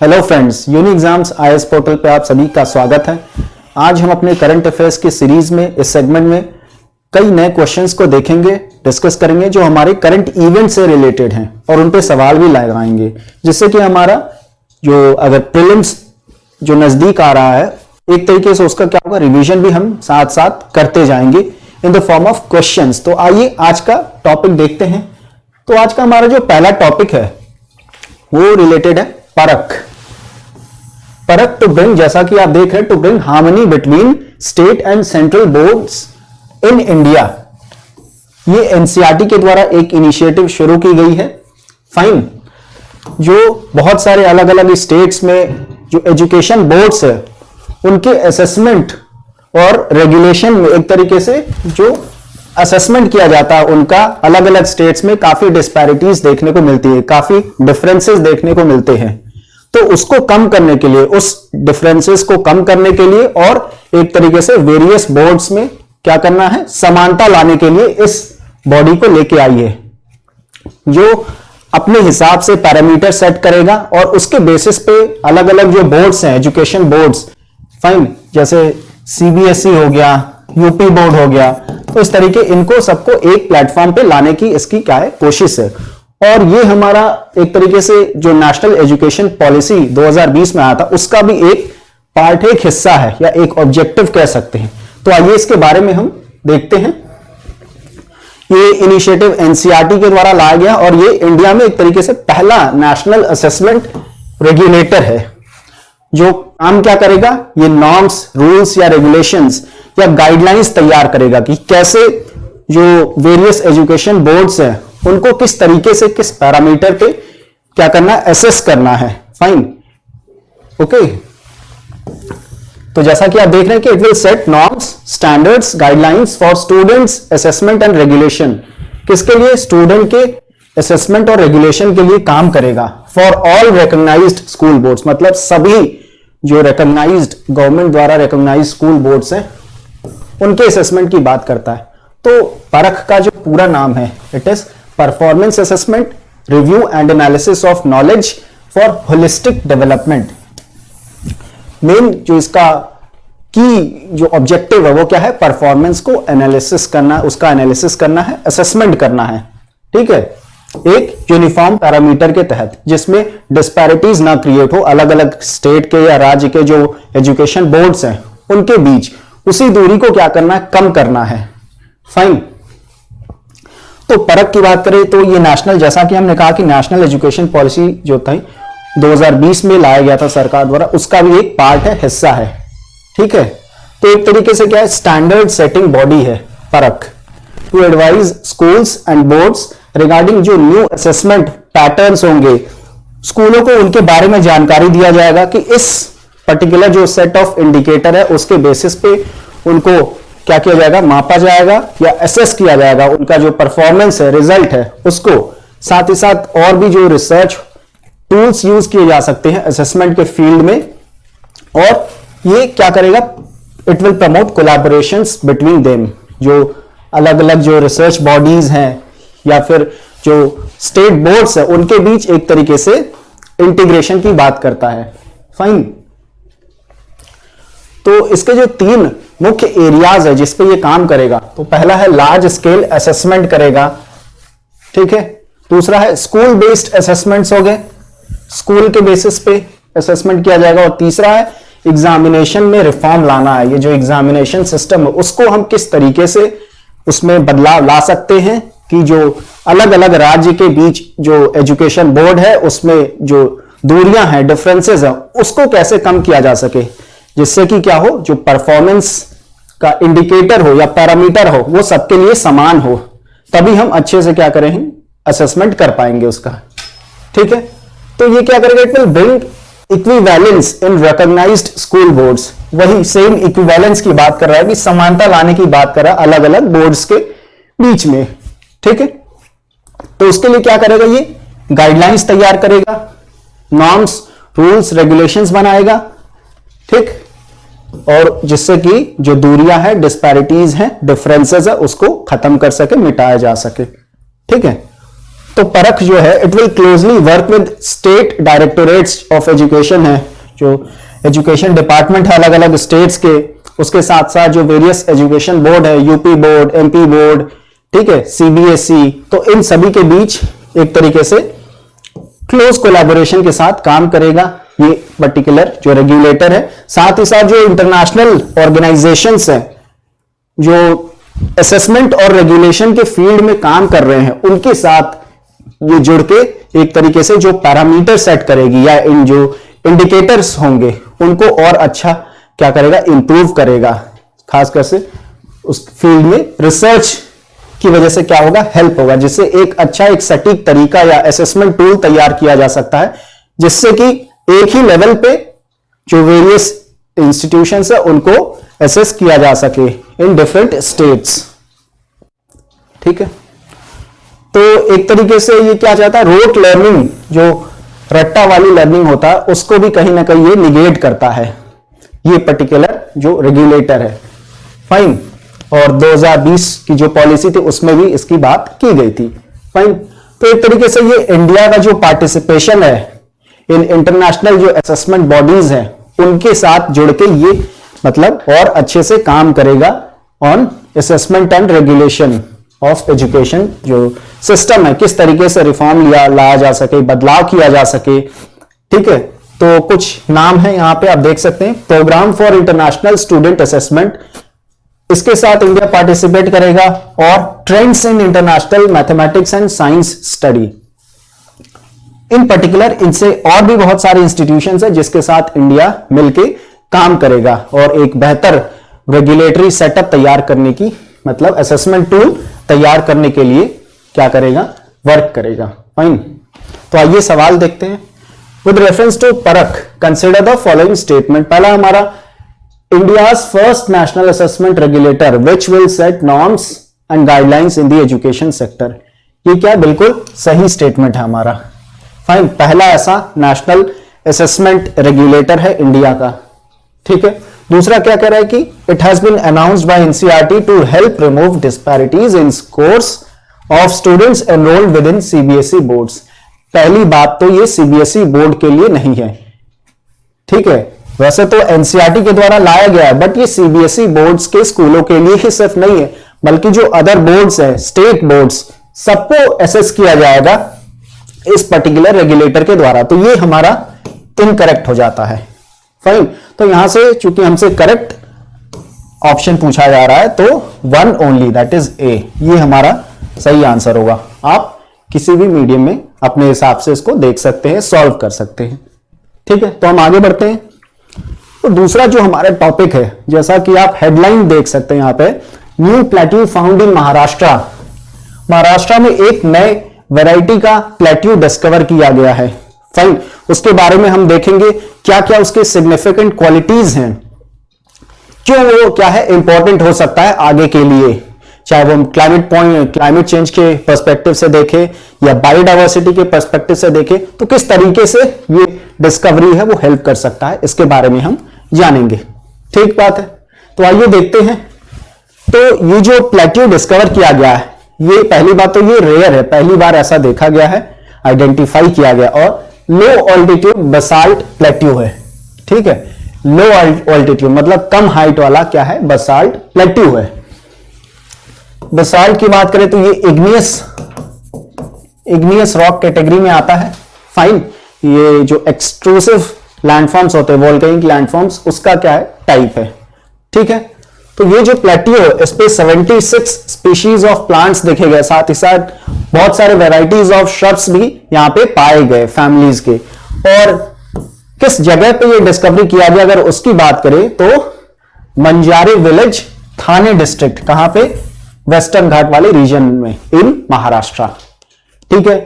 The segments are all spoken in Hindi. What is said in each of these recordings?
Hello friends, uni exams IAS portal पे आप सभी का स्वागत है। आज हम अपने करंट अफेयर्स की सीरीज में इस सेगमेंट में कई नए क्वेश्चंस को देखेंगे, डिस्कस करेंगे जो हमारे करंट इवेंट से रिलेटेड हैं और उन पे सवाल भी लगाएंगे, जिससे कि हमारा जो अगर प्रीलिम्स जो नजदीक आ रहा है एक तरीके से उसका क्या होगा, रिवीजन भी हम साथ साथ करते जाएंगे in the form of questions. तो आइए आज का टॉपिक देखते हैं। तो आज का हमारा जो पहला टॉपिक है वो रिलेटेड है परख। परख टू ब्रिंग, जैसा कि आप देख रहे हैं, to bring harmony between state and central boards in India. ये एनसीईआरटी के द्वारा एक इनिशिएटिव शुरू की गई है। फाइन, जो बहुत सारे अलग अलग स्टेट्स में जो एजुकेशन बोर्ड्स है उनके असेसमेंट और रेगुलेशन में एक तरीके से जो असेसमेंट किया जाता है उनका अलग अलग स्टेट्स में काफी डिस्पैरिटीज देखने को मिलती है, काफी डिफरेंसेस देखने को मिलते हैं। तो उसको कम करने के लिए, उस डिफरेंसेस को कम करने के लिए और एक तरीके से वेरियस बोर्ड्स में क्या करना है, समानता लाने के लिए इस बॉडी को लेके आई है, जो अपने हिसाब से पैरामीटर सेट करेगा और उसके बेसिस पे अलग अलग जो बोर्ड्स हैं, एजुकेशन बोर्ड्स, फाइन, जैसे सीबीएसई हो गया, यूपी बोर्ड हो गया, तो इस तरीके इनको सबको एक प्लेटफॉर्म पे लाने की इसकी क्या है, कोशिश है। और ये हमारा एक तरीके से जो नेशनल एजुकेशन पॉलिसी 2020 में आया था उसका भी एक पार्ट, एक हिस्सा है या एक ऑब्जेक्टिव कह सकते हैं। तो आइए इसके बारे में हम देखते हैं। ये इनिशिएटिव एनसीईआरटी के द्वारा लाया गया और ये इंडिया में एक तरीके से पहला नेशनल असेसमेंट रेगुलेटर है जो काम क्या करेगा, ये नॉर्म्स, रूल्स या रेगुलेशंस या गाइडलाइंस तैयार करेगा कि कैसे जो वेरियस एजुकेशन बोर्ड्स हैं उनको किस तरीके से, किस पैरामीटर पे क्या करना है, एसेस करना है। Fine, okay. तो जैसा कि आप देख रहे हैं कि it will set norms, standards, guidelines for students assessment and regulation. किसके लिए? स्टूडेंट के असेसमेंट और रेगुलेशन के लिए काम करेगा। For all recognized school boards, मतलब सभी जो रिकॉग्नाइज्ड, गवर्नमेंट द्वारा रिकॉग्नाइज्ड स्कूल बोर्ड्स हैं उनके असेसमेंट की बात करता है। तो परख का जो पूरा नाम है, it is performance assessment, review and analysis of knowledge for holistic development. Main जो इसका की जो ऑब्जेक्टिव है वो क्या है, परफॉर्मेंस को एनालिसिस करना, उसका एनालिसिस करना है, असेसमेंट करना है। ठीक है, एक यूनिफॉर्म पैरामीटर के तहत जिसमें डिस्पैरिटीज ना क्रिएट हो, अलग अलग स्टेट के या राज्य के जो एजुकेशन बोर्ड्स हैं उनके बीच उसी दूरी को क्या करना है, कम करना है। फाइन। तो परख की बात करें तो ये नेशनल, जैसा कि हमने कहा कि नेशनल एजुकेशन पॉलिसी जो थी 2020 में लाया गया था सरकार द्वारा, उसका भी एक पार्ट है, हिस्सा है। ठीक है, तो एक तरीके से क्या है, स्टैंडर्ड सेटिंग बॉडी है Parakh, to advise schools and boards regarding जो न्यू असेसमेंट पैटर्न्स होंगे, स्कूलों को उनके बारे में जानकारी दिया जाएगा कि इस पर्टिकुलर जो सेट ऑफ इंडिकेटर है उसके बेसिस पे उनको क्या किया जाएगा, मापा जाएगा या असेस किया जाएगा, उनका जो परफॉर्मेंस है, रिजल्ट है उसको। साथ ही साथ और भी जो रिसर्च टूल्स यूज किए जा सकते हैं असेसमेंट के फील्ड में, और ये क्या करेगा, it will promote collaborations between them. जो अलग अलग जो रिसर्च बॉडीज हैं या फिर जो स्टेट बोर्ड्स है उनके बीच एक तरीके से इंटीग्रेशन की बात करता है। फाइन। तो इसके जो तीन मुख्य एरियाज है जिस पे ये काम करेगा, तो पहला है लार्ज स्केल असेसमेंट करेगा। ठीक है, दूसरा है स्कूल बेस्ड असेसमेंट्स हो गए, स्कूल के बेसिस पे असेसमेंट किया जाएगा, और तीसरा है एग्जामिनेशन में रिफॉर्म लाना है। ये जो एग्जामिनेशन सिस्टम है उसको हम किस तरीके से उसमें बदलाव ला सकते हैं कि जो अलग अलग राज्य के बीच जो एजुकेशन बोर्ड है उसमें जो दूरियां हैं, डिफरेंसेस हैं, उसको कैसे कम किया जा सके, जिससे कि क्या हो, जो परफॉर्मेंस का इंडिकेटर हो या पैरामीटर हो वो सबके लिए समान हो, तभी हम अच्छे से क्या करेंगे, असेसमेंट कर पाएंगे उसका। ठीक है, तो ये क्या करेगा, it will bring equivalence in recognized school boards. वही सेम इक्विवेलेंस की बात कर रहा है कि समानता लाने की बात कर रहा है अलग अलग बोर्ड्स के बीच में। ठीक है, तो उसके लिए क्या करेगा, ये गाइडलाइंस तैयार करेगा, नॉर्म्स, रूल्स, रेगुलेशंस बनाएगा। ठीक, और जिससे कि जो दूरियां हैं, डिस्पैरिटीज हैं, डिफरेंसेस है, उसको खत्म कर सके, मिटाया जा सके। ठीक है, तो परख जो है it will closely work with state directorates of education है, जो एजुकेशन डिपार्टमेंट है अलग अलग स्टेट्स के, उसके साथ साथ जो वेरियस एजुकेशन बोर्ड है, यूपी बोर्ड, एमपी बोर्ड, ठीक है, सीबीएसई, तो इन सभी के बीच एक तरीके से क्लोज कोलैबोरेशन के साथ काम करेगा ये पर्टिकुलर जो रेगुलेटर है। साथ ही साथ जो इंटरनेशनल ऑर्गेनाइजेशंस हैं जो असेसमेंट और रेगुलेशन के फील्ड में काम कर रहे हैं, उनके साथ ये जुड़ के एक तरीके से जो पैरामीटर सेट करेगी या इन जो इंडिकेटर्स होंगे उनको और अच्छा क्या करेगा, इंप्रूव करेगा, खासकर से उस फील्ड में रिसर्च की वजह से क्या होगा, हेल्प होगा, जिससे एक अच्छा एक सटीक तरीका या असेसमेंट टूल तैयार किया जा सकता है, जिससे कि एक ही लेवल पे जो वेरियस इंस्टीट्यूशंस है उनको असेस किया जा सके इन डिफरेंट स्टेट्स। ठीक है, तो एक तरीके से ये क्या चाहता है, रोट लर्निंग जो रट्टा वाली लर्निंग होता है उसको भी कहीं ना कहीं ये निगेट करता है, ये पर्टिकुलर जो रेगुलेटर है। फाइन, और 2020 की जो पॉलिसी थी उसमें भी इसकी बात की गई थी। फाइन, तो एक तरीके से ये इंडिया का जो पार्टिसिपेशन है इन इंटरनेशनल जो असेसमेंट बॉडीज हैं उनके साथ जुड़ के ये मतलब और अच्छे से काम करेगा on assessment and regulation of education, जो सिस्टम है किस तरीके से रिफॉर्म लाया जा सके, बदलाव किया जा सके। ठीक है, तो कुछ नाम है यहां पे आप देख सकते हैं, programme for international student assessment, इसके साथ इंडिया पार्टिसिपेट करेगा, और trends in international mathematics and science study. In particular इनसे और भी बहुत सारे इंस्टीट्यूशंस है जिसके साथ इंडिया मिलके काम करेगा और एक बेहतर रेगुलेटरी सेटअप तैयार करने की मतलब असेसमेंट टूल तैयार करने के लिए क्या करेगा, वर्क करेगा। फाइन, तो आइए सवाल देखते हैं। विद रेफरेंस टू परख कंसिडर द फॉलोइंग स्टेटमेंट। पहला हमारा, India's first national assessment regulator which will set norms and guidelines in the education sector. ये क्या बिल्कुल सही स्टेटमेंट है हमारा। फाइन, पहला ऐसा नेशनल असेसमेंट रेगुलेटर है इंडिया का। ठीक है, दूसरा क्या कह रहा है कि it has been announced by NCERT to help remove disparities in scores of students enrolled within CBSE boards. पहली बात तो ये सीबीएसई बोर्ड के लिए नहीं है, ठीक है, वैसे तो एनसीईआरटी के द्वारा लाया गया है, बट ये सीबीएसई बोर्ड्स के स्कूलों के लिए ही सिर्फ नहीं है, बल्कि जो अदर बोर्ड्स है, स्टेट बोर्ड्स, सबको असेस किया जाएगा इस पर्टिकुलर रेगुलेटर के द्वारा। तो ये हमारा इनकरेक्ट हो जाता है। फाइन, तो यहां से चूंकि हमसे करेक्ट ऑप्शन पूछा जा रहा है तो one only, that is a, ये हमारा सही आंसर होगा। आप किसी भी मीडियम में अपने हिसाब से इसको देख सकते हैं, सॉल्व कर सकते हैं। ठीक है, तो हम आगे बढ़ते हैं। तो दूसरा जो हमारा टॉपिक है, जैसा कि आप हेडलाइन देख सकते हैं यहां पे, new plateau found in Maharashtra. Maharashtra में एक नए वैरायटी का प्लेट्यू डिस्कवर किया गया है। फाइन, उसके बारे में हम देखेंगे क्या क्या उसके सिग्निफिकेंट क्वालिटीज हैं, क्यों वो क्या है इंपॉर्टेंट हो सकता है आगे के लिए, चाहे वो क्लाइमेट चेंज के पर्सपेक्टिव से देखें या बायोडाइवर्सिटी के पर्सपेक्टिव से देखें, तो किस तरीके से ये डिस्कवरी है वो हेल्प कर सकता है, इसके बारे में हम जानेंगे। ठीक बात है, तो आइए देखते हैं। तो ये जो प्लेट्यू डिस्कवर किया गया है, ये पहली बात तो ये रेयर है, पहली बार ऐसा देखा गया है, आइडेंटिफाई किया गया, और लो ऑल्टीट्यूड बसाल्ट प्लेट्यू है। ठीक है, लो ऑल्टीट्यूड मतलब कम हाइट वाला क्या है, बसाल्ट प्लेट्यू है। बसाल्ट की बात करें तो ये इग्नियस रॉक कैटेगरी में आता है। फाइन, ये जो एक्सट्रूसिव लैंडफॉर्म्स होते हैं, वोल्केनिक लैंडफॉर्म्स, उसका क्या है, टाइप है। ठीक है, तो ये जो प्लेट्यू है इस पे 76 स्पीशीज ऑफ प्लांट्स देखे गए, साथ ही साथ बहुत सारे वेराइटीज ऑफ श्रब्स भी यहां पे पाए गए फैमिलीज के। और किस जगह पे ये डिस्कवरी किया गया अगर उसकी बात करें तो मंजारी विलेज, थाने डिस्ट्रिक्ट, कहां पे, वेस्टर्न घाट वाले रीजन में इन महाराष्ट्र। ठीक है,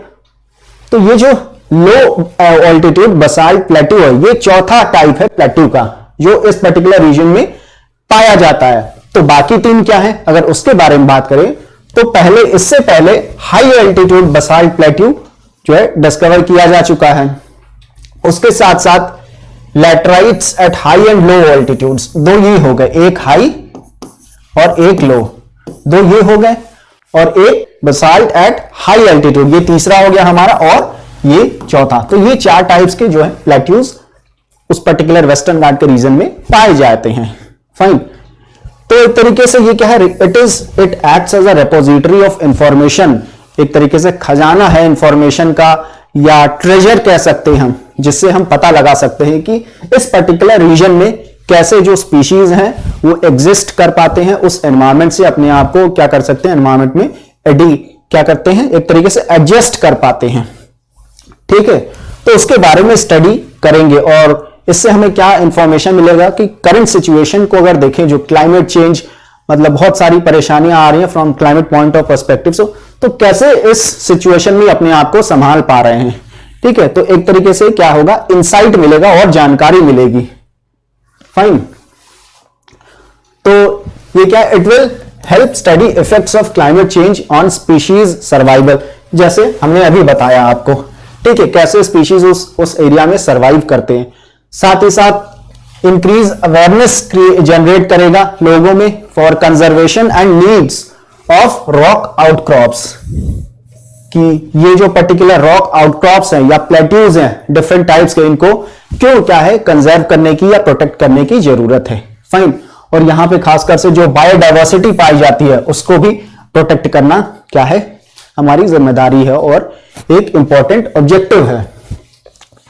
तो ये जो लो ऑल्टीट्यूड बसाल्ट प्लेट्यू है, ये चौथा टाइप है प्लेट्यू का जो इस पर्टिकुलर रीजन में पाया जाता है। तो बाकी तीन क्या है अगर उसके बारे में बात करें तो पहले, इससे पहले हाई एल्टीट्यूड बसाल्ट प्लेट्यू जो है डिस्कवर किया जा चुका है। उसके साथ साथ laterites at high and low altitudes, दो ये हो गए, एक हाई और एक लो, दो ये हो गए। और एक बसाल्ट एट हाई एल्टीट्यूड, ये तीसरा हो गया हमारा, और ये चौथा। तो ये 4 टाइप्स के जो है प्लेट्यूज उस पर्टिकुलर वेस्टर्न घाट के रीजन में पाए जाते हैं। फाइन। तो एक तरीके से ये क्या है, it acts as a repository of information, एक तरीके से खजाना है इंफॉर्मेशन का, या ट्रेजर कह सकते हैं हम, जिससे हम पता लगा सकते हैं कि इस पर्टिकुलर रीजन में कैसे जो स्पीशीज हैं वो एग्जिस्ट कर पाते हैं, उस एनवायरमेंट से अपने आप को क्या कर सकते हैं, एनवायरमेंट में क्या करते हैं, एक तरीके से एडजस्ट कर पाते हैं। ठीक है, तो उसके बारे में स्टडी करेंगे और इससे हमें क्या इंफॉर्मेशन मिलेगा कि करंट सिचुएशन को अगर देखें, जो क्लाइमेट चेंज, मतलब बहुत सारी परेशानियां आ रही हैं from climate point of perspective से, तो कैसे इस सिचुएशन में अपने आप को संभाल पा रहे हैं। ठीक है, तो एक तरीके से क्या होगा, इंसाइट मिलेगा और जानकारी मिलेगी। फाइन। तो ये क्या, it will help study effects of climate change on species survival, जैसे हमने अभी बताया आपको। ठीक है, कैसे स्पीशीज उस एरिया में सर्वाइव करते हैं। साथ ही साथ इंक्रीज अवेयरनेस जनरेट करेगा लोगों में for conservation and needs of rock outcrops, कि ये जो पर्टिकुलर रॉक आउटक्रॉप्स हैं या प्लेट्यूज हैं डिफरेंट टाइप्स के, इनको क्यों क्या है कंजर्व करने की या प्रोटेक्ट करने की जरूरत है। फाइन। और यहां पे खासकर से जो बायोडाइवर्सिटी पाई जाती है उसको भी प्रोटेक्ट करना क्या है, हमारी जिम्मेदारी है और एक इंपॉर्टेंट ऑब्जेक्टिव है।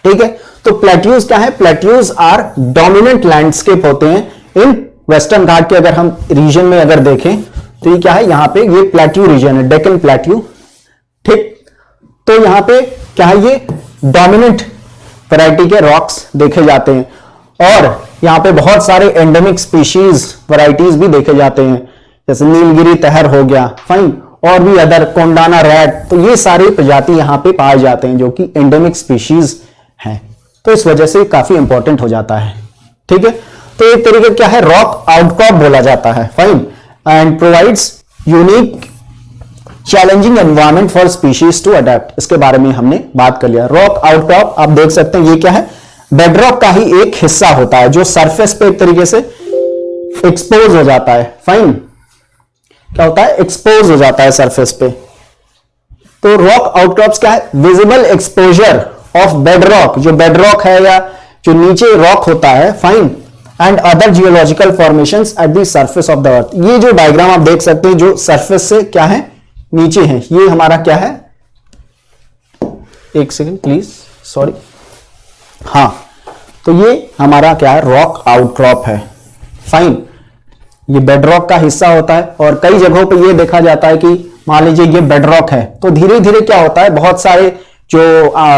ठीक है, तो प्लेट्यूज क्या है, प्लेट्यूज आर डोमिनेंट लैंडस्केप होते हैं इन वेस्टर्न घाट के। अगर हम रीजन में अगर देखें तो ये क्या है, यहां पे ये प्लेट्यू रीजन है, डेक्कन प्लेट्यू। ठीक, तो यहां पे क्या है, ये डोमिनेंट वैरायटी के रॉक्स देखे जाते हैं और यहां पे बहुत सारे एंडेमिक स्पीशीज वैरायटीज भी देखे जाते हैं, जैसे नीलगिरी तहर हो गया। फाइन। और भी अदर कोंडाना रैट, तो ये सारी प्रजाति यहां पे पाए जाते हैं जो कि एंडेमिक स्पीशीज हैं, तो इस वजह से काफी इंपॉर्टेंट हो जाता है। ठीक है, तो एक तरीके क्या है, रॉक आउटक्रॉप बोला जाता है। Fine. And provides unique challenging environment for species to adapt, इसके बारे में हमने बात कर लिया। रॉक आउटक्रॉप आप देख सकते हैं, ये क्या है, बेडरॉक का ही एक हिस्सा होता है जो सरफेस पे एक तरीके से एक्सपोज हो जाता है। फाइन। क्या होता है, एक्सपोज हो जाता है सरफेस पे। तो रॉक आउटक्रॉप्स क्या है, विजिबल एक्सपोजर ऑफ बेडरॉक, जो बेडरॉक है या जो नीचे रॉक होता है। Fine. And other geological formations at the surface of the earth, ये जो डायग्राम आप देख सकते हैं जो सरफेस से क्या है नीचे है, ये हमारा क्या है, एक सेकेंड प्लीज, सॉरी। हाँ, तो ये हमारा क्या है, रॉक आउटक्रॉप है। फाइन। ये बेडरॉक का हिस्सा होता है और कई जगहों पे ये देखा जाता है कि मान लीजिए ये बेडरॉक है, तो धीरे धीरे क्या होता है, बहुत सारे जो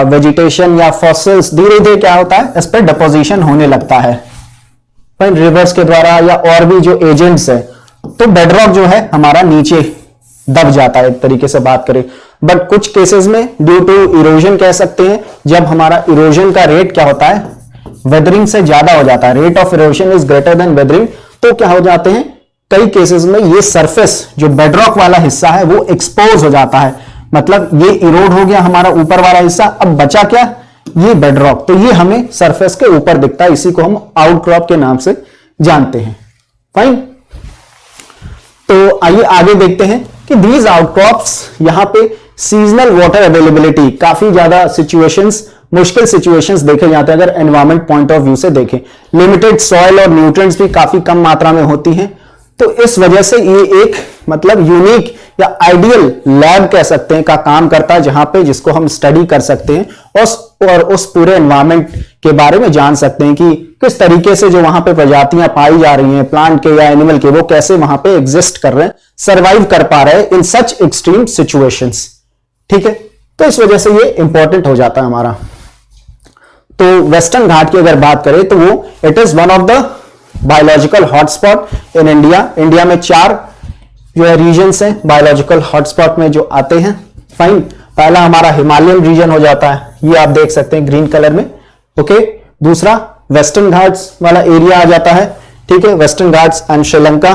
वेजिटेशन या फॉसिल्स धीरे धीरे क्या होता है, इस पर डिपोजिशन होने लगता है फाइन, रिवर्स के द्वारा या और भी जो एजेंट्स है। तो बेडरॉक जो है हमारा नीचे दब जाता है एक तरीके से बात करें। बट कुछ केसेस में ड्यू टू इरोजन कह सकते हैं, जब हमारा इरोजन का रेट क्या होता है, वेदरिंग से ज्यादा हो जाता है, rate of erosion is greater than weathering, तो क्या हो जाते हैं कई केसेस में ये सरफेस जो बेडरॉक वाला हिस्सा है वो एक्सपोज हो जाता है, मतलब ये इरोड हो गया हमारा ऊपर वाला हिस्सा, अब बचा क्या, ये बेडरॉक। तो ये हमें सरफेस के ऊपर दिखता है, इसी को हम आउटक्रॉप के नाम से जानते हैं। फाइन। तो आइए आगे देखते हैं कि दीज आउटक्रॉप्स यहां पे सीजनल वाटर अवेलेबिलिटी, काफी ज्यादा सिचुएशंस, मुश्किल सिचुएशंस देखे जाते हैं अगर एनवायरमेंट पॉइंट ऑफ व्यू से देखें। लिमिटेड सॉइल और न्यूट्रिएंट्स भी काफी कम मात्रा में होती हैं, तो इस वजह से ये एक मतलब यूनिक या आइडियल लैब कह सकते हैं का काम करता है, जहां पे जिसको हम स्टडी कर सकते हैं और उस पूरे एनवायरमेंट के बारे में जान सकते हैं कि किस तरीके से जो वहां पे प्रजातियां पाई जा रही हैं प्लांट के या एनिमल के, वो कैसे वहां पे एग्जिस्ट कर रहे हैं, सर्वाइव कर पा रहे हैं इन सच एक्सट्रीम सिचुएशंस। ठीक है, तो इस वजह से ये इंपॉर्टेंट हो जाता है हमारा। तो वेस्टर्न घाट की अगर बात करें तो वो it is one of the biological hotspot in India. India में 4 जो है रीजन्स हैं बायोलॉजिकल हॉटस्पॉट में जो आते हैं। फाइन। पहला हमारा हिमालयन रीजन हो जाता है, ये आप देख सकते हैं ग्रीन कलर में। ओके। दूसरा वेस्टर्न घाट्स वाला एरिया आ जाता है, ठीक है, वेस्टर्न घाट्स एंड श्रीलंका।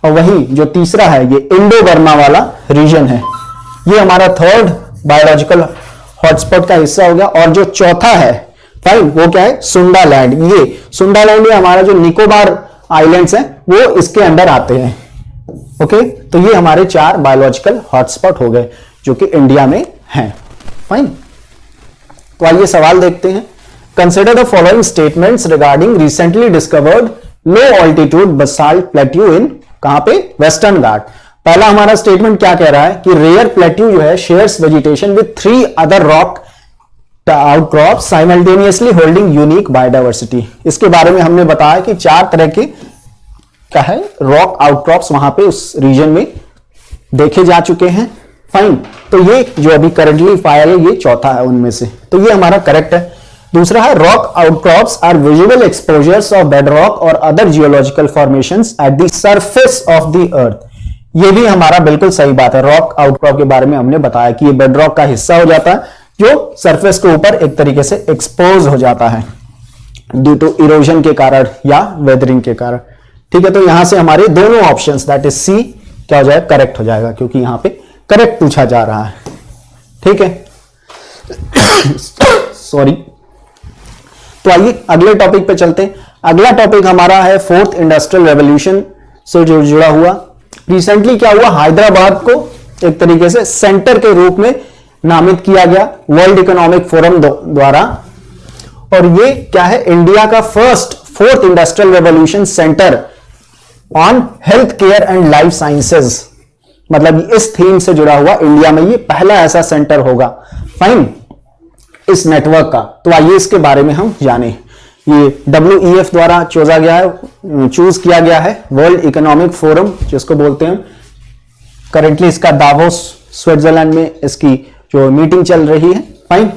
और वही जो तीसरा है ये इंडो बर्मा वाला रीजन है, ये हमारा 3rd बायोलॉजिकल हॉटस्पॉट का हिस्सा हो गया। और जो चौथा है फाइन, वो क्या है, सुंडालैंड। ये सुंडालैंड ये हमारा जो निकोबार आइलैंड्स हैं वो इसके अंडर आते हैं। ओके, तो ये हमारे 4 बायोलॉजिकल हॉटस्पॉट हो गए जो कि इंडिया में हैं। फाइन, तो आइए सवाल देखते हैं। Consider the following statements regarding recently discovered low altitude basalt plateau इन, कहां पे, वेस्टर्न घाट। पहला हमारा स्टेटमेंट क्या कह रहा है कि रेयर प्लेट्यू जो है shares vegetation with 3 other rock outcrop simultaneously holding unique biodiversity. इसके बारे में हमने बताया कि 4 तरह के क्या है रॉक आउटक्रॉप्स वहां पे उस रीजन में देखे जा चुके हैं। फाइन, तो ये जो अभी करंटली फायर है ये चौथा है उनमें से, तो ये हमारा करेक्ट है। दूसरा है rock outcrops are visible exposures of bedrock और other geological formations at the surface of the earth. ये भी हमारा बिल्कुल सही बात है। रॉक आउटक्रॉप के बारे में हमने बताया कि ये बेडरॉक का हिस्सा हो जाता है जो सरफेस के ऊपर एक तरीके से एक्सपोज हो जाता है ड्यू टू इरोजन के कारण या वेदरिंग के कारण। ठीक है, तो यहां से हमारे दोनों ऑप्शंस दैट इज सी क्या हो जाएगा, करेक्ट हो जाएगा, क्योंकि यहां पे करेक्ट पूछा जा रहा है। ठीक है, सॉरी। तो आइए अगले टॉपिक पे चलते हैं। अगला टॉपिक हमारा है 4th इंडस्ट्रियल रेवोल्यूशन से जो जुड़ा हुआ। रिसेंटली क्या हुआ, हैदराबाद को एक तरीके से सेंटर के रूप में नामित किया गया वर्ल्ड इकोनॉमिक फोरम द्वारा, और ये क्या है, इंडिया का first 4th industrial revolution centre on health care and life sciences, मतलब इस थीम से जुड़ा हुआ इंडिया में ये पहला ऐसा सेंटर होगा। फाइन, इस नेटवर्क का। तो आइए इसके बारे में हम जाने। ये WEF द्वारा चूज किया गया है वर्ल्ड इकोनॉमिक फोरम जिसको बोलते हैं। करेंटली इसका दावोस स्विट्जरलैंड में इसकी जो मीटिंग चल रही है। फाइन,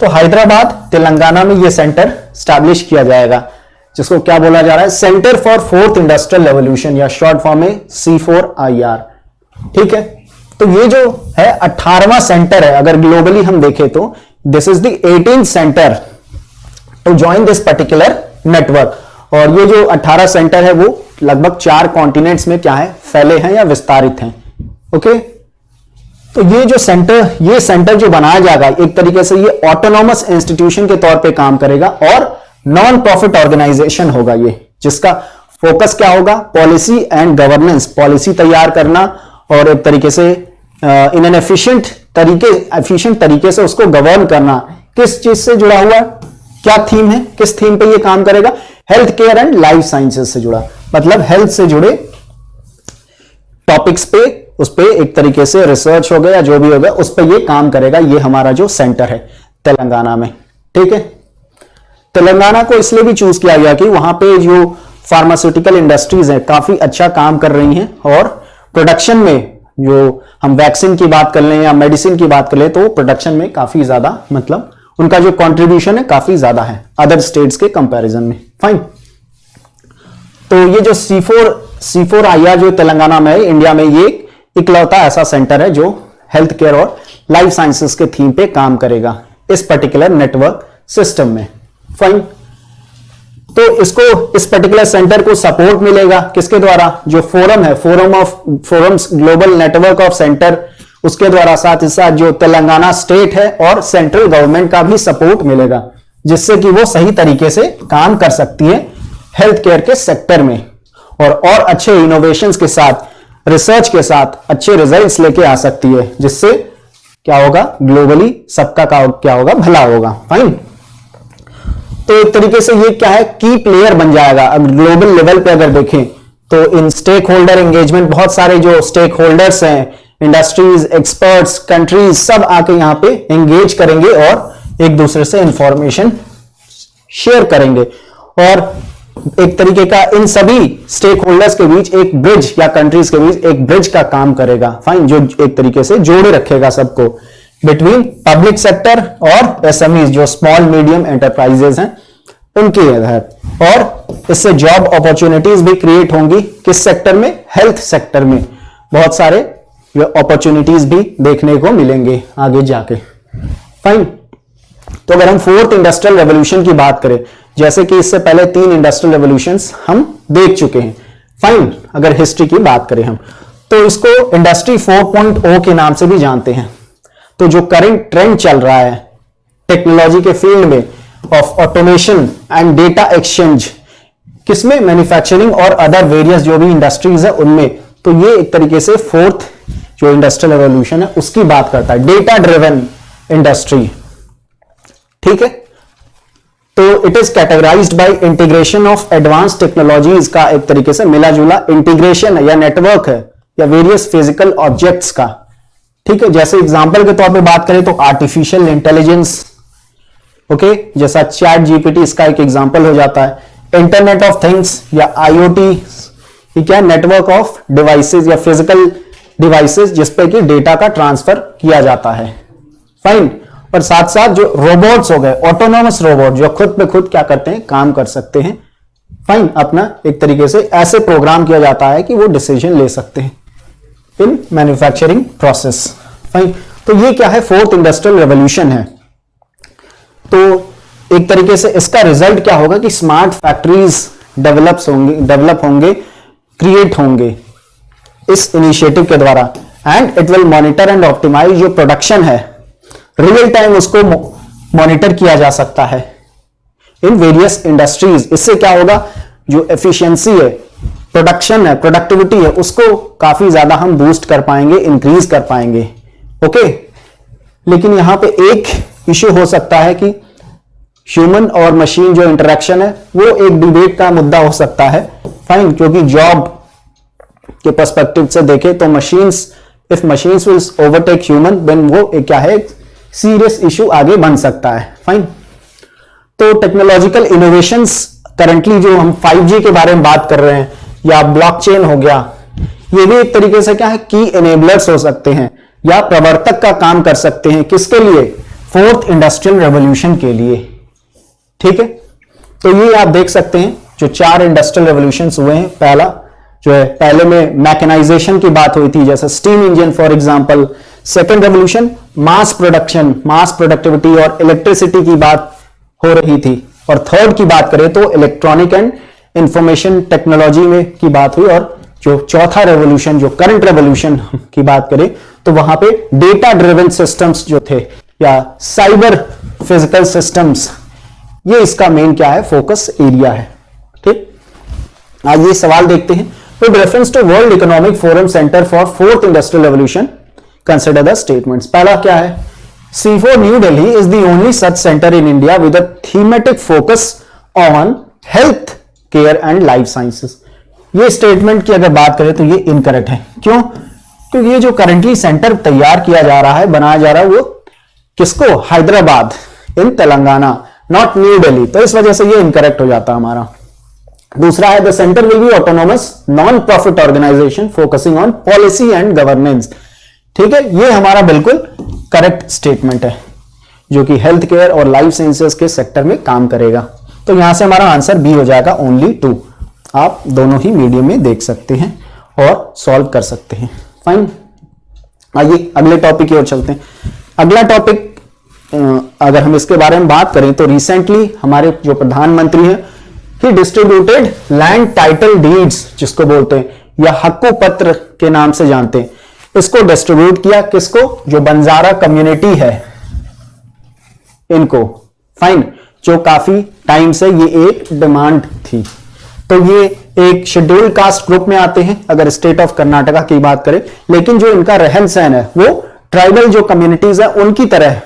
तो हैदराबाद तेलंगाना में ये सेंटर स्टैब्लिश किया जाएगा जिसको क्या बोला जा रहा है, centre for 4th industrial revolution, या शॉर्ट फॉर्म में C4IR। ठीक है, तो ये जो है 18वां सेंटर है अगर ग्लोबली हम देखें तो। This is the 18th centre to join this particular network, और ये जो 18 सेंटर है वो लगभग 4 कॉन्टिनेंट्स में क्या है, फैले हैं या विस्तारित हैं। ओके, तो ये सेंटर जो बनाया जाएगा एक तरीके से ये ऑटोनॉमस इंस्टीट्यूशन के तौर पे काम करेगा और नॉन प्रॉफिट ऑर्गेनाइजेशन होगा ये, जिसका फोकस क्या होगा, पॉलिसी एंड गवर्नेंस, पॉलिसी तैयार करना और एक तरीके से इन एन एफिशिएंट तरीके से उसको गवर्न करना। किस चीज से जुड़ा हुआ, क्या थीम है, किस थीम पे ये काम करेगा, health care and life sciences से जुड़ा, मतलब हेल्थ से जुड़े टॉपिक्स पे उस पे एक तरीके से रिसर्च हो गया या जो भी होगा उस पे ये काम करेगा। ये हमारा जो सेंटर है तेलंगाना में। ठीक है, तेलंगाना को इसलिए भी चूज किया गया कि वहां पे जो फार्मास्यूटिकल इंडस्ट्रीज हैं काफी अच्छा काम कर रही हैं, और प्रोडक्शन में जो हम वैक्सीन की बात कर लें या मेडिसिन की बात कर लें तो प्रोडक्शन में काफी ज्यादा, मतलब उनका जो कंट्रीब्यूशन है काफी ज्यादा है अदर स्टेट्स के कंपैरिजन में। फाइन, तो ये जो C4IR जो तेलंगाना में है, इंडिया में ये इकलौता ऐसा सेंटर है जो हेल्थ केयर और लाइफ साइंसेस के थीम पे काम करेगा इस पर्टिकुलर नेटवर्क सिस्टम में। फाइन, तो इसको इस पर्टिकुलर सेंटर को सपोर्ट मिलेगा किसके द्वारा, जो फोरम है, forums global network of centre, उसके द्वारा। साथ ही साथ जो तेलंगाना स्टेट है और सेंट्रल गवर्नमेंट का भी सपोर्ट मिलेगा, जिससे कि वो सही तरीके से काम कर सकती है हेल्थ केयर के सेक्टर में, और अच्छे इनोवेशंस के साथ, रिसर्च के साथ अच्छे रिजल्ट्स लेके आ सकती है, जिससे क्या होगा, ग्लोबली सबका क्या होगा, भला होगा। फाइन, तो एक तरीके से ये क्या है, की प्लेयर बन जाएगा। अब ग्लोबल लेवल पे अगर देखें तो इन स्टेक होल्डर एंगेजमेंट, बहुत सारे जो स्टेक होल्डर्स हैं, इंडस्ट्रीज, एक्सपर्ट्स, कंट्रीज, सब आके यहां पे एंगेज करेंगे और एक दूसरे से इंफॉर्मेशन शेयर करेंगे, और एक तरीके का इन सभी स्टेक होल्डर्स के बीच एक ब्रिज, या कंट्रीज के बीच एक ब्रिज का काम करेगा। फाइन, जो एक तरीके से जोड़े रखेगा सबको बिटवीन पब्लिक सेक्टर और एसएमईज, जो स्मॉल मीडियम एंटरप्राइजेस हैं, उनके आधार, और इससे जॉब अपॉर्चुनिटीज भी क्रिएट होंगी किस सेक्टर में, हेल्थ सेक्टर में। बहुत सारे अपॉर्चुनिटीज भी देखने को मिलेंगे आगे जाके। फाइन, तो अगर हम 4th इंडस्ट्रियल रेवोल्यूशन की बात करें, जैसे कि इससे पहले 3 इंडस्ट्रियल रेवोल्यूशंस हम देख चुके हैं। फाइन, अगर हिस्ट्री की बात करें हम, तो इसको इंडस्ट्री 4.0 के नाम से भी जानते हैं। तो जो करंट ट्रेंड चल रहा है टेक्नोलॉजी के फील्ड में of automation and data exchange, किसमें, मैन्युफैक्चरिंग और अदर वेरियस जो भी इंडस्ट्रीज है उनमें, तो ये एक तरीके से फोर्थ जो इंडस्ट्रियल रेवोल्यूशन है उसकी बात करता है, डेटा ड्रिवन इंडस्ट्री। ठीक है, तो it is categorised bye integration of advance technologies का एक तरीके से मिला जुला इंटीग्रेशन है या नेटवर्क है या वेरियस फिजिकल ऑब्जेक्ट्स का। ठीक है, जैसे एग्जांपल के तौर पे बात करें तो आर्टिफिशियल इंटेलिजेंस, ओके, जैसा चैट जीपीटी इसका एक एग्जांपल हो जाता है। इंटरनेट ऑफ थिंग्स या आईओटी, ये क्या, नेटवर्क ऑफ डिवाइसेस या फिजिकल डिवाइसेस जिसपे कि डेटा का ट्रांसफर किया जाता है। फाइन, और साथ साथ जो रोबोट्स हो गए, ऑटोनोमस रोबोट जो खुद पे खुद क्या करते हैं, काम कर सकते हैं। फाइन, अपना एक तरीके से ऐसे प्रोग्राम किया जाता है कि वो डिसीजन ले सकते हैं इन मैन्युफैक्चरिंग प्रोसेस। फाइन, तो ये क्या है, फोर्थ इंडस्ट्रियल रेवोल्यूशन है। तो एक तरीके से इसका रिजल्ट क्या होगा कि स्मार्ट फैक्ट्रीज डेवलप होंगे, क्रिएट होंगे इस इनिशिएटिव के द्वारा। And it will monitor and optimize, जो प्रोडक्शन है रियल टाइम उसको मॉनिटर किया जा सकता है इन वेरियस इंडस्ट्रीज। इससे क्या होगा, जो एफिशिएंसी है, प्रोडक्शन है, प्रोडक्टिविटी है, उसको काफी ज्यादा हम बूस्ट कर पाएंगे, इंक्रीज कर पाएंगे। ओके, लेकिन यहां पे एक इश्यू हो सकता है कि ह्यूमन और मशीन जो इंटरेक्शन है वो एक डिबेट का मुद्दा हो सकता है। फाइन, क्योंकि जॉब के पर्सपेक्टिव से देखें तो machines, if machines will overtake human then वो एक क्या है, सीरियस इश्यू आगे बन सकता है। फाइन, तो टेक्नोलॉजिकल इनोवेशंस करंटली जो हम 5G के बारे में बात कर रहे हैं या ब्लॉकचेन हो गया, ये भी एक तरीके से क्या है, की एनेबलर्स हो सकते हैं या प्रवर्तक का काम कर सकते हैं। किसके लिए, फोर्थ इंडस्ट्रियल रेवोल्यूशन के लिए। ठीक है, तो ये आप देख सकते हैं जो 4 इंडस्ट्रियल रेवोल्यूशंस हुए हैं। पहला जो है, पहले में मैकेनाइजेशन की बात हुई थी, जैसे steam engine for example. Second revolution mass production, mass productivity और इलेक्ट्रिसिटी की बात हो रही थी। और थर्ड की बात करें तो इलेक्ट्रॉनिक एंड इंफॉर्मेशन टेक्नोलॉजी में की बात हुई। और जो चौथा रेवोल्यूशन, जो करंट रेवोल्यूशन की बात करें तो वहां पे डेटा ड्रिवन सिस्टम्स जो थे या साइबर फिजिकल सिस्टम्स, ये इसका मेन क्या है, फोकस एरिया है। ठीक, आइए सवाल देखते हैं। With reference to world economic forum centre for fourth industrial revolution consider the statements. पहला क्या है, C4 new Delhi is the only such centre in India with a thematic focus on health care and life sciences. ये स्टेटमेंट की अगर बात करें तो ये इनकरेक्ट है। क्यों, क्योंकि ये जो करंटली सेंटर तैयार किया जा रहा है, बनाया जा रहा है, वो किसको, हैदराबाद इन तेलंगाना, नॉट न्यू दिल्ली। तो इस वजह से ये इनकरेक्ट हो जाता है हमारा। दूसरा है, the centre will be autonomous non profit organization focusing on policy and governance. ठीक है, ये हमारा बिल्कुल करेक्ट स्टेटमेंट है, जो कि हेल्थ केयर और लाइफ साइंसेस के सेक्टर में काम करेगा। तो यहां से हमारा आंसर बी हो जाएगा, ओनली 2। आप दोनों ही मीडियम में देख सकते हैं और सॉल्व कर सकते हैं। फाइन, आइए अगले टॉपिक की ओर चलते हैं। अगला टॉपिक, अगर हम इसके बारे में बात करें तो रिसेंटली हमारे जो प्रधानमंत्री हैं, ही डिस्ट्रीब्यूटेड लैंड टाइटल डीड्स, जिसको बोलते हैं या हक्कु पत्र के नाम से जानते हैं, इसको डिस्ट्रीब्यूट किया। किसको, जो बंजारा कम्युनिटी है इनको। फाइन, जो काफी टाइम से ये एक डिमांड थी। तो ये एक शेड्यूल्ड कास्ट ग्रुप में आते हैं अगर स्टेट ऑफ कर्नाटका की बात करें, लेकिन जो इनका रहन सहन है वो ट्राइबल जो कम्युनिटीज है उनकी तरह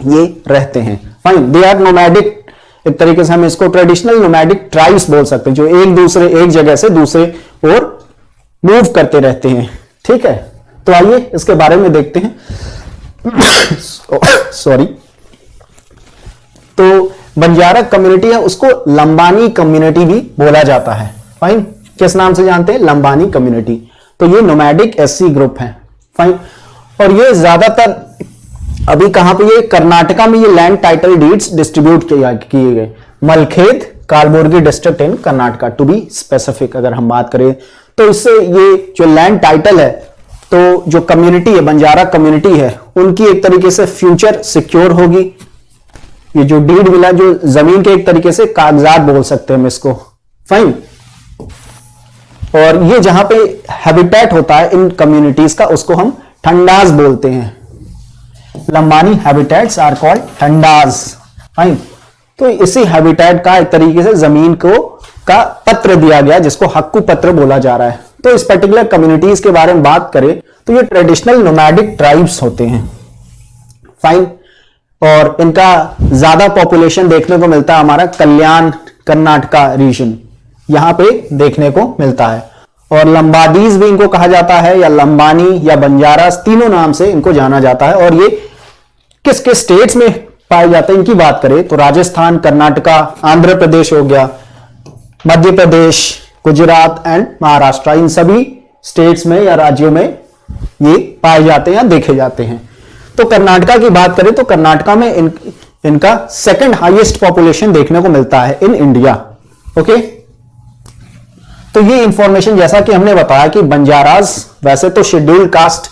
ये रहते हैं। फाइन, दे आर नोमैडिक, एक तरीके से हम इसको ट्रेडिशनल नोमैडिक ट्राइब्स बोल सकते हैं, जो एक जगह से दूसरे और मूव करते रहते हैं। ठीक है, तो आइए इसके बारे में देखते हैं। सॉरी, तो बंजारा कम्युनिटी है उसको लंबानी कम्युनिटी भी बोला जाता है। फाइन, किस नाम से जानते हैं, लंबानी कम्युनिटी। तो ये नोमैडिक एससी ग्रुप है। फाइन, और ये ज्यादातर अभी कहां पे, ये कर्नाटका में ये लैंड टाइटल डीड्स डिस्ट्रीब्यूट किए गए। Malkhed Kalaburagi district in Karnataka to be specific अगर हम बात करें तो। इससे ये जो लैंड टाइटल है, तो जो कम्युनिटी है, बंजारा कम्युनिटी है, उनकी एक तरीके से फ्यूचर सिक्योर होगी। ये जो डीड मिला, जो जमीन के एक तरीके से कागजात बोल सकते हैं हम इसको। फाइन, और ये जहां पे हैबिटेट होता है इन कम्युनिटीज का, उसको हम ठंडास बोलते हैं। Lambani habitats are called thandas. Fine, तो इसी हैबिटेट का एक तरीके से जमीन को का पत्र दिया गया, जिसको हक्कु पत्र बोला जा रहा है। तो इस पर्टिकुलर कम्युनिटीज के बारे में बात करें तो ये ट्रेडिशनल नोमैडिक ट्राइब्स होते हैं। फाइन। और इनका ज्यादा पॉपुलेशन देखने को मिलता है हमारा कल्याण कर्नाटका रीजन, यहां पे देखने को मिलता है। और लंबाडीज भी इनको कहा जाता है, या लंबानी या बंजारास, तीनों नाम से इनको जाना जाता है। और ये किस किस स्टेट्स में पाए जाते हैं इनकी बात करें तो राजस्थान, कर्नाटका, आंध्र प्रदेश हो गया, मध्य प्रदेश, गुजरात एंड महाराष्ट्र, इन सभी स्टेट्स में या राज्यों में ये पाए जाते हैं या देखे जाते हैं। तो कर्नाटका की बात करें तो कर्नाटका में इनका सेकंड हाईएस्ट पॉपुलेशन देखने को मिलता है इन इंडिया। ओके, तो ये इंफॉर्मेशन जैसा कि हमने बताया कि बंजारास वैसे तो शेड्यूल्ड कास्ट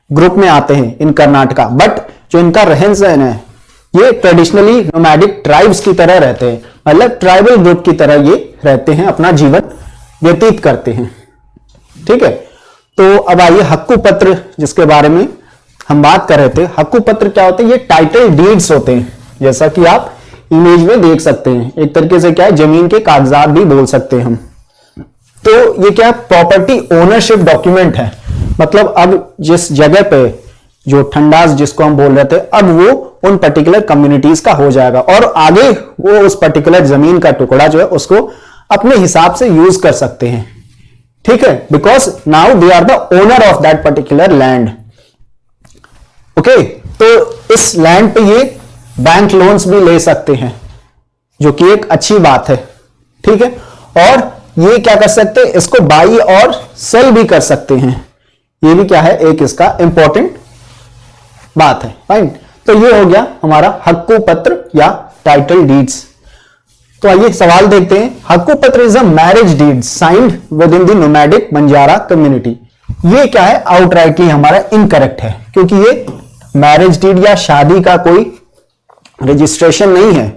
ग्रुप में आते हैं इन कर्नाटका, बट जो इनका रहन सहन है ये ट्रेडिशनली नोमैडिक ट्राइब्स की तरह रहते हैं, मतलब ट्राइबल ग्रुप की तरह ये रहते हैं, अपना जीवन व्यतीत करते हैं। ठीक है, तो अब आइए हक्कु पत्र जिसके बारे में हम बात कर रहे थे। हक्कु पत्र क्या होते हैं? ये टाइटल डीड्स होते हैं, जैसा कि आप इमेज में देख सकते हैं। एक तरीके से क्या है, जमीन के कागजात भी बोल सकते हैं हम। तो ये क्या है? प्रॉपर्टी ओनरशिप डॉक्यूमेंट है। मतलब अब जिस जगह पे जो ठंडास जिसको हम बोल रहे थे, अब वो उन पर्टिकुलर कम्युनिटीज का हो जाएगा और आगे वो उस पर्टिकुलर जमीन का टुकड़ा जो है उसको अपने हिसाब से यूज कर सकते हैं। ठीक है, because now they are the owner of that particular land. Okay, तो इस लैंड पे ये बैंक लोन्स भी ले सकते हैं, जो कि एक अच्छी बात है। ठीक है, और ये क्या कर सकते हैं, इसको बाई और सेल भी कर सकते हैं। ये भी क्या है, एक इसका इंपॉर्टेंट बात है। फाइन, तो ये हो गया हमारा हक्कु पत्र या टाइटल डीड्स। तो आइए सवाल देखते हैं। Hakku Patra is a marriage deed signed within the nomadic Banjara community. ये क्या है, आउटराइटली हमारा इनकरेक्ट है, क्योंकि ये मैरिज डीड या शादी का कोई रजिस्ट्रेशन नहीं है।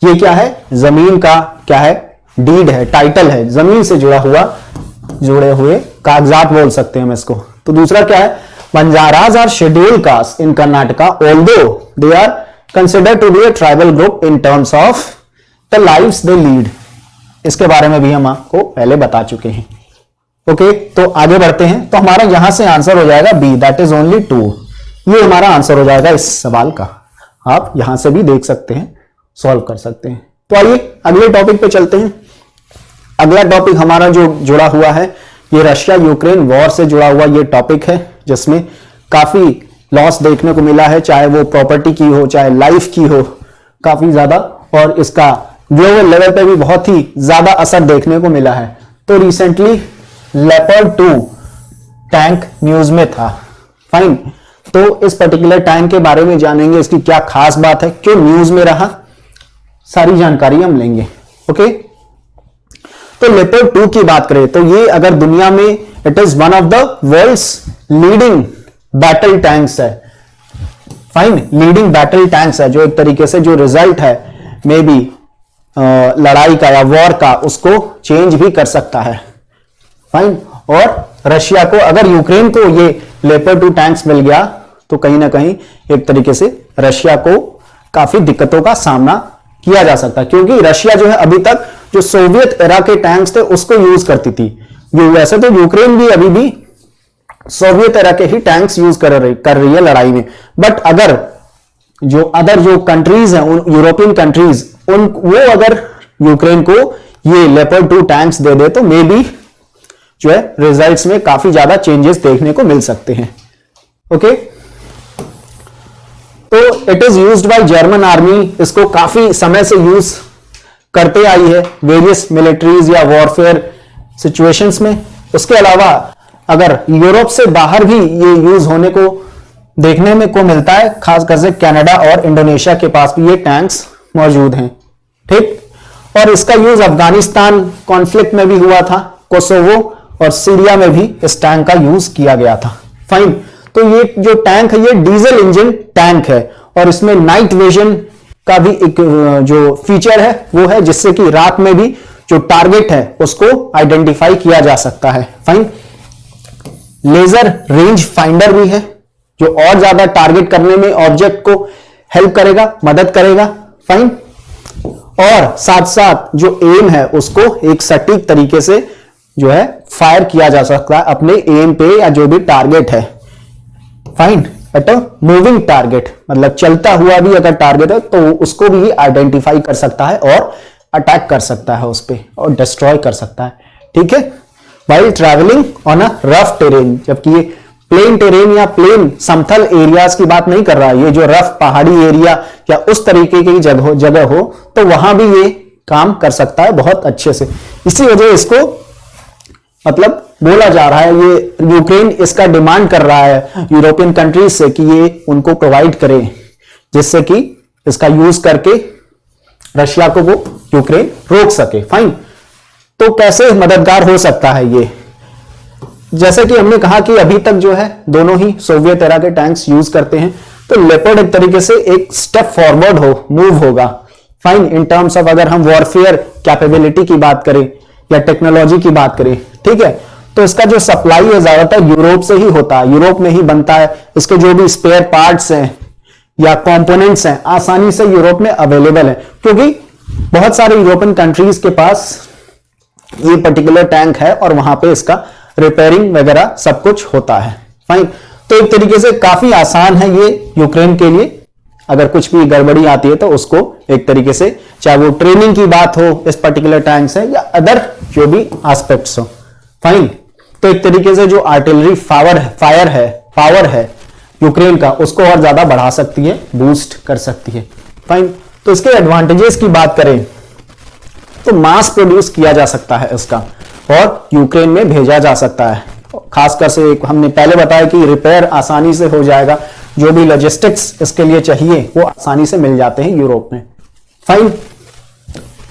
ये क्या है, जमीन का क्या है, डीड है, टाइटल है, जमीन से जुड़े हुए कागजात बोल सकते हैं हम इसको। तो दूसरा क्या है, Banjaras are scheduled caste in Karnataka although they are considered to be a tribal group in terms of the lives they lead. इसके बारे में भी हम आपको पहले बता चुके हैं। ओके, तो आगे बढ़ते हैं। तो हमारा यहां से आंसर हो जाएगा बी, दैट इज ओनली 2। ये हमारा आंसर हो जाएगा इस सवाल का। आप यहां से भी देख सकते हैं, सॉल्व कर सकते हैं। तो आइए अगले टॉपिक पे चलते हैं। अगला टॉपिक हमारा जो जुड़ा हुआ है ये रशिया यूक्रेन वॉर से जुड़ा हुआ ये टॉपिक है, जिसमें काफी लॉस देखने को मिला है, चाहे वो प्रॉपर्टी की हो चाहे लाइफ की हो, काफी ज्यादा, और इसका ग्लोबल लेवल पे भी बहुत ही ज्यादा असर देखने को मिला है। तो रिसेंटली लेपर्ड 2 टैंक न्यूज में था। फाइन, तो इस पर्टिकुलर टैंक के बारे में जानेंगे, इसकी क्या खास बात है, क्यों न्यूज में रहा, सारी जानकारी हम लेंगे। ओके, तो लेपर्ड 2 की बात करें तो ये अगर दुनिया में it is one of the world's leading battle tanks है। फाइन, लीडिंग बैटल टैंक्स है, जो एक तरीके से जो रिजल्ट है मे बी लड़ाई का या वॉर का, उसको चेंज भी कर सकता है। फाइन, और रशिया को अगर यूक्रेन को ये लेपर्ड 2 टैंक्स मिल गया तो कहीं ना कहीं एक तरीके से रशिया को काफी दिक्कतों का सामना किया जा सकता है, क्योंकि रशिया जो है अभी तक जो सोवियत एरा के टैंक्स थे उसको यूज करती थी। वैसे तो यूक्रेन भी अभी भी सोवियत एरा के ही टैंक्स यूज कर रही है लड़ाई में, बट अगर जो अदर जो कंट्रीज हैं, यूरोपियन कंट्रीज, वो अगर यूक्रेन को ये लेपर्ड 2 टैंक्स दे दे तो मे बी जो है रिजल्ट्स में काफी ज्यादा चेंजेस देखने को मिल सकते हैं। ओके, तो it is used by German army, इसको काफी समय से यूज करते आई है वेरियस मिलिट्रीज या वॉरफेयर सिचुएशंस में। उसके अलावा अगर यूरोप से बाहर भी ये यूज होने को देखने में को मिलता है, खासकर से कनाडा और इंडोनेशिया के पास भी ये टैंक्स मौजूद हैं। ठीक, और इसका यूज अफगानिस्तान कॉन्फ्लिक्ट में भी हुआ था, कोसोवो और सीरिया में भी इस टैंक का यूज किया गया था। फाइन, तो ये जो टैंक है ये डीजल इंजन टैंक है, और इसमें नाइट विजन का भी एक जो फीचर है वो है, जिससे कि रात में भी जो टारगेट है उसको आइडेंटिफाई किया जा सकता है। फाइन, लेजर रेंज फाइंडर भी है, जो और ज्यादा टारगेट करने में ऑब्जेक्ट को हेल्प करेगा, मदद करेगा। फाइन, और साथ साथ जो एम है उसको एक सटीक तरीके से जो है फायर किया जा सकता है अपने एम पे या जो भी टारगेट है। Fine, at a moving target, मतलब चलता हुआ भी अगर टारगेट है तो उसको भी आइडेंटिफाई कर सकता है और अटैक कर सकता है उस पर और डिस्ट्रॉय कर सकता है। ठीक है, while travelling on a rough terrain, जबकि ये प्लेन टेरेन या प्लेन समतल एरियाज की बात नहीं कर रहा है, ये जो रफ पहाड़ी एरिया या उस तरीके की जगह हो तो वहां भी ये काम कर सकता है बहुत अच्छे से। इसी वजह इसको मतलब बोला जा रहा है, ये यूक्रेन इसका डिमांड कर रहा है यूरोपियन कंट्रीज से कि ये उनको प्रोवाइड करे, जिससे कि इसका यूज करके रशिया को वो यूक्रेन रोक सके। फाइन, तो कैसे मददगार हो सकता है ये? जैसे कि हमने कहा कि अभी तक जो है दोनों ही सोवियत एरा के टैंक्स यूज करते हैं, तो लेपर्ड एक तरीके से एक स्टेप फॉरवर्ड मूव होगा। फाइन, इन टर्म्स ऑफ अगर हम वॉरफेयर कैपेबिलिटी की बात करें या टेक्नोलॉजी की बात करें, ठीक है, तो इसका जो सप्लाई है ज्यादातर यूरोप से ही होता है, यूरोप में ही बनता है। इसके जो भी स्पेयर पार्ट्स हैं या कंपोनेंट्स हैं आसानी से यूरोप में अवेलेबल है, क्योंकि बहुत सारे यूरोपियन कंट्रीज के पास ये पर्टिकुलर टैंक है और वहां पे इसका रिपेयरिंग वगैरह सब कुछ होता है। फाइन, तो एक तरीके से काफी आसान है ये यूक्रेन के लिए, अगर कुछ भी गड़बड़ी आती है तो उसको एक तरीके से, चाहे वो ट्रेनिंग की बात हो इस पर्टिकुलर टैंक से या अदर जो भी एस्पेक्ट्स हो। फाइन, तो एक तरीके से जो आर्टिलरी पावर है यूक्रेन का, उसको और ज्यादा बढ़ा सकती है, बूस्ट कर सकती है। फाइन, तो इसके एडवांटेजेस की बात करें तो मास प्रोड्यूस किया जा सकता है इसका और यूक्रेन में भेजा जा सकता है। खासकर से हमने पहले बताया कि रिपेयर आसानी से हो जाएगा, जो भी लॉजिस्टिक्स इसके लिए चाहिए वो आसानी से मिल जाते हैं यूरोप में। फाइन,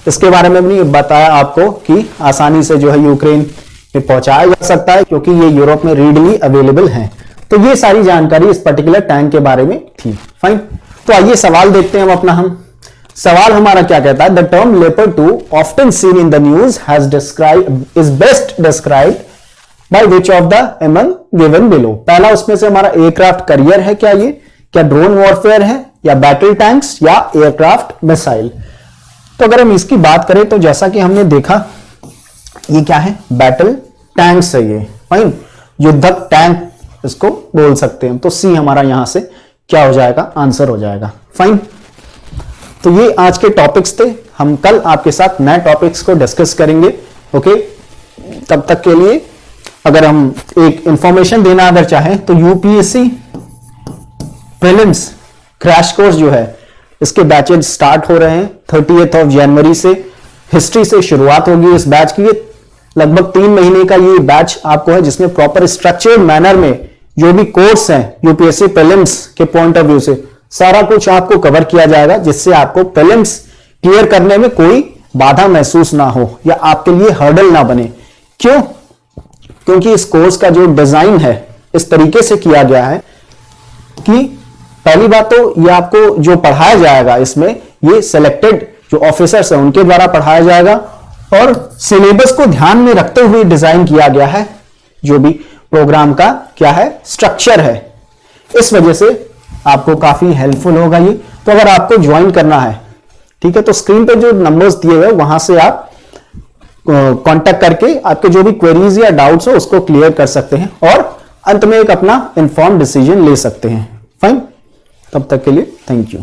इसके बारे में भी बताया आपको कि आसानी से जो है यूक्रेन में पहुंचाया जा सकता है, क्योंकि ये यूरोप में रीडली अवेलेबल है। तो ये सारी जानकारी इस पर्टिकुलर टैंक के बारे में थी। फाइन, तो आइए सवाल देखते हैं हम सवाल हमारा क्या कहता है? The term leopard 2 often seen in the news is best described by which of the among given below. पहला उसमें से हमारा एयरक्राफ्ट कैरियर है, क्या ड्रोन वॉरफेयर है, या बैटल टैंक्स, या एयरक्राफ्ट मिसाइल। तो अगर हम इसकी बात करें तो जैसा कि हमने देखा ये क्या है, बैटल टैंक्स है ये। फाइन, युद्धक टैंक इसको बोल सकते हैं। तो सी हमारा यहां से क्या हो जाएगा, आंसर हो जाएगा। फाइन, तो ये आज के टॉपिक्स थे। हम कल आपके साथ नए टॉपिक्स को डिस्कस करेंगे। ओके, तब तक के लिए अगर हम एक इंफॉर्मेशन देना अगर चाहें तो यूपीएससी प्रीलिम्स क्रैश कोर्स जो है इसके बैचेज स्टार्ट हो रहे हैं 30 जनवरी से। हिस्ट्री से शुरुआत होगी इस बैच की। लगभग 3 महीने का ये बैच आपको है, जिसमें प्रॉपर स्ट्रक्चर्ड मैनर में जो भी कोर्स हैं यूपीएससी प्रीलिम्स के पॉइंट ऑफ व्यू से सारा कुछ आपको कवर किया जाएगा, जिससे आपको प्रीलिम्स क्लियर करने में कोई बाधा महसूस ना हो या आपके लिए हर्डल ना बने। क्यों? क्योंकि इस कोर्स का जो डिजाइन है इस तरीके से किया गया है कि पहली बात तो ये आपको जो पढ़ाया जाएगा इसमें ये सिलेक्टेड जो ऑफिसर्स हैं उनके द्वारा पढ़ाया जाएगा और सिलेबस को ध्यान में रखते हुए डिजाइन किया गया है। जो भी प्रोग्राम का क्या है स्ट्रक्चर है, इस वजह से आपको काफी हेल्पफुल होगा ये। तो अगर आपको ज्वाइन करना है, ठीक है, तो स्क्रीन पे जो नंबर्स दिए हुए वहां से आप कांटेक्ट करके आपके जो भी क्वेरीज या डाउट्स हो उसको क्लियर कर सकते हैं और अंत में एक अपना इन्फॉर्म डिसीजन ले सकते हैं। फाइन, तब तक के लिए थैंक यू।